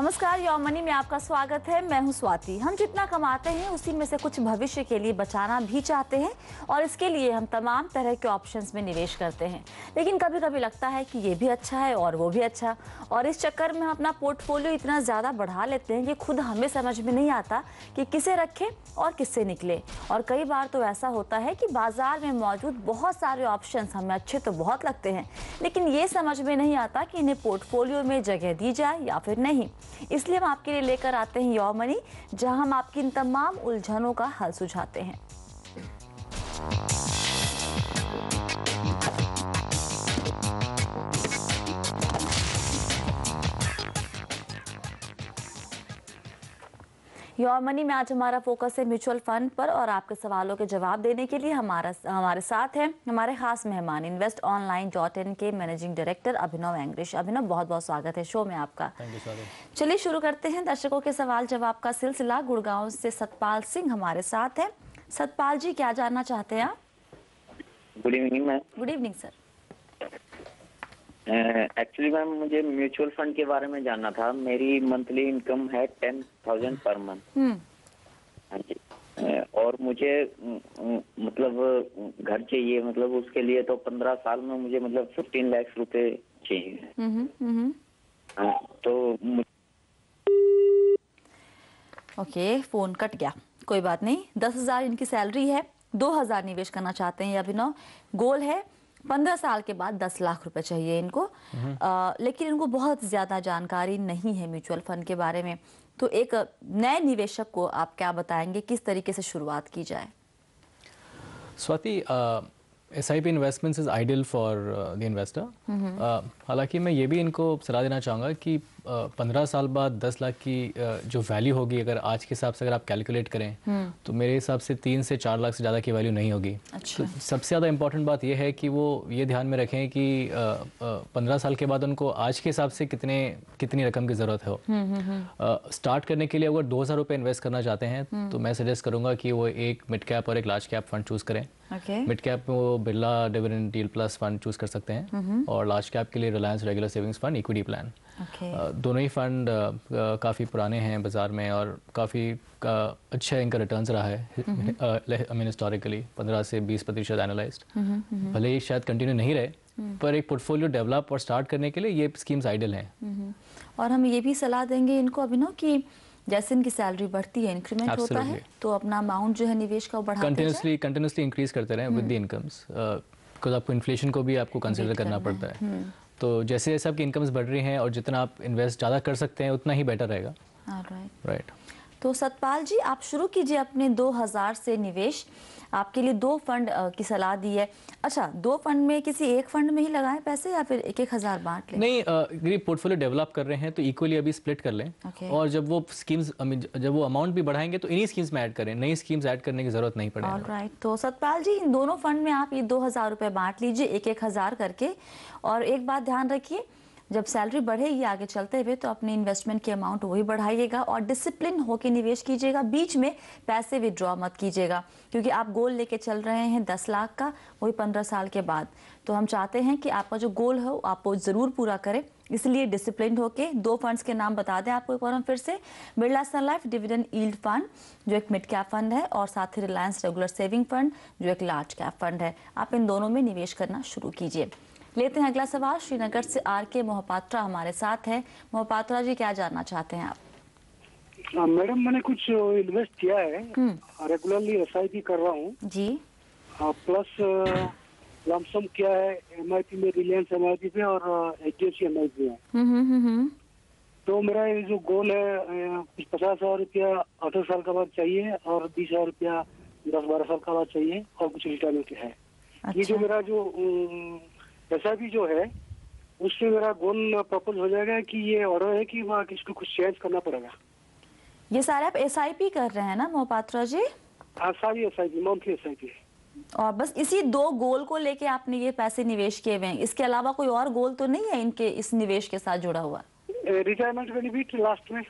नमस्कार, your money में आपका स्वागत है। मैं हूं स्वाति। हम जितना कमाते हैं उसी में से कुछ भविष्य के लिए बचाना भी चाहते हैं और इसके लिए हम तमाम तरह के ऑप्शंस में निवेश करते हैं। लेकिन कभी कभी लगता है कि ये भी अच्छा है और वो भी अच्छा, और इस चक्कर में हम अपना पोर्टफोलियो इतना ज़्यादा बढ़ा लेते हैं कि खुद हमें समझ में नहीं आता कि किसे रखें और किससे निकले। और कई बार तो ऐसा होता है कि बाजार में मौजूद बहुत सारे ऑप्शंस हमें अच्छे तो बहुत लगते हैं, लेकिन ये समझ में नहीं आता कि इन्हें पोर्टफोलियो में जगह दी जाए या फिर नहीं। इसलिए हम आपके लिए लेकर आते हैं योर मनी, जहां हम आपकी इन तमाम उलझनों का हल सुझाते हैं। योर मनी में आज हमारा फोकस है म्यूचुअल फंड पर, और आपके सवालों के जवाब देने के लिए हमारे साथ हैं हमारे खास मेहमान investonline.in के मैनेजिंग डायरेक्टर अभिनव एंग्रिश। अभिनव, बहुत बहुत स्वागत है शो में आपका। चलिए शुरू करते हैं दर्शकों के सवाल जवाब का सिलसिला। गुड़गांव से सतपाल सिंह हमारे साथ हैं। सतपाल जी, क्या जानना चाहते हैं आप? Good evening ma'am. Good evening sir. Actually ma'am, मुझे म्यूचुअल फंड के बारे में जानना था। मेरी मंथली इनकम है 10,000 पर मंथ। हाँ जी। और मुझे मतलब घर चाहिए, मतलब उसके लिए तो 15 साल में मुझे मतलब 15 लाख रुपए चाहिए। हाँ, तो ओके, फोन कट गया, कोई बात नहीं। 10,000 इनकी सैलरी है, 2,000 निवेश करना चाहते हैं अभिनव। गोल है 15 साल के बाद 10 लाख रुपए चाहिए इनको। लेकिन इनको बहुत ज्यादा जानकारी नहीं है म्यूचुअल फंड के बारे में। तो एक नए निवेशक को आप क्या बताएंगे, किस तरीके से शुरुआत की जाए? Swati, SIP investments is ideal for the investor. हालांकि मैं ये भी इनको सलाह देना चाहूँगा कि 15 साल बाद 10 लाख की जो वैल्यू होगी, अगर आज के हिसाब से अगर आप कैलकुलेट करें तो मेरे हिसाब से 3 से 4 लाख से ज़्यादा की वैल्यू नहीं होगी। अच्छा। तो सबसे ज़्यादा इंपॉर्टेंट बात यह है कि वो ये ध्यान में रखें कि 15 साल के बाद उनको आज के हिसाब से कितनी रकम की ज़रूरत है। स्टार्ट करने के लिए अगर 2,000 रुपये इन्वेस्ट करना चाहते हैं तो मैं सजेस्ट करूँगा कि वो एक मिड कैप और एक लार्ज कैप फंड चूज़ करें। मिड कैप में वो Birla dividend yield plus fund choose कर सकते हैं, और लार्ज कैप के लिए Reliance regular savings fund equity plan. दोनों ही फंड काफ़ी पुराने हैं बाजार में और काफ़ी अच्छा इनका रिटर्न्स रहा है। आई मीन हिस्टोरिकली 15 से 20% एनालाइज्ड। भले ही शायद कंटिन्यू नहीं रहे, पर एक पोर्टफोलियो डेवलप और स्टार्ट करने के लिए ये स्कीम्स आइडियल हैं। और हम ये भी सलाह देंगे इनको अभिनव कि जैसे इनकी सैलरी बढ़ती है, इंक्रीमेंट होता है, तो अपना अमाउंट जो है निवेश का बढ़ाते जाए। कंटिन्यूसली इंक्रीज करते रहें विद द इनकम्स, बिकॉज आपको इन्फ्लेशन को भी आपको कंसिडर करना पड़ता है। तो जैसे जैसे आपकी इनकम्स बढ़ रही हैं और जितना आप इन्वेस्ट ज़्यादा कर सकते हैं उतना ही बेटर रहेगा। राइट। तो सतपाल जी, आप शुरू कीजिए अपने 2,000 से निवेश। आपके लिए 2 फंड की सलाह दी है। अच्छा, 2 फंड में किसी एक फंड में ही लगाएं पैसे या फिर 1,000 बांट लें? नहीं, अगर पोर्टफोलियो डेवलप कर रहे हैं तो इक्वली अभी स्प्लिट कर लें। और जब वो स्कीम्स, जब वो अमाउंट भी बढ़ाएंगे तो इन्हीं स्कीम्स में ऐड करें, नई स्कीम्स ऐड करने की जरूरत नहीं पड़ेगी। ऑलराइट। तो सतपाल जी, इन दोनों फंड में आप ये 2,000 रुपये बांट लीजिए, 1,000 करके। और एक बात ध्यान रखिए, जब सैलरी बढ़ेगी आगे चलते हुए तो अपने इन्वेस्टमेंट की अमाउंट वही बढ़ाइएगा और डिसिप्लिन होकर निवेश कीजिएगा। बीच में पैसे विड्रॉ मत कीजिएगा, क्योंकि आप गोल लेके चल रहे हैं 10 लाख का, वही 15 साल के बाद। तो हम चाहते हैं कि आपका जो गोल हो आप वो ज़रूर पूरा करें, इसलिए डिसिप्लिन होके 2 फंड्स के नाम बता दें आपको एक बार हम फिर से। बिरला सन लाइफ डिविडेंड यील्ड फंड जो एक मिड कैप फंड है, और साथ ही रिलायंस रेगुलर सेविंग फंड जो एक लार्ज कैप फंड है। आप इन दोनों में निवेश करना शुरू कीजिए। लेते हैं अगला सवाल। श्रीनगर से RK मोहपात्रा हमारे साथ है। मोहपात्रा जी, क्या जानना चाहते हैं आप? मैडम, मैंने कुछ इन्वेस्ट किया है, रेगुलरली SIP कर रहा हूँ जी। प्लस लमसम किया है MIP में, रिलायंस MIP पे और HDFC MIP है। तो मेरा ये जो गोल है, कुछ 50,000 रुपया 18 साल का बाद चाहिए और 20,000 रुपया 10-12 साल का बाद चाहिए, और कुछ रिटायरमेंट है। अच्छा। ये जो मेरा जो SIP जो है उससे मेरा गोल प्रपोज हो जाएगा कि ये ऑर्डर है कि वहाँ किसको कुछ चेंज करना पड़ेगा? ये सारे आप SIP कर रहे हैं ना मोहपात्रा जी? हाँ, सारी SIP, मंथली SIP है। और बस इसी 2 गोल को लेके आपने ये पैसे निवेश किए हुए हैं, इसके अलावा कोई और गोल तो नहीं है इनके इस निवेश के साथ जुड़ा हुआ? रिटायरमेंट बेनिफिट लास्ट में।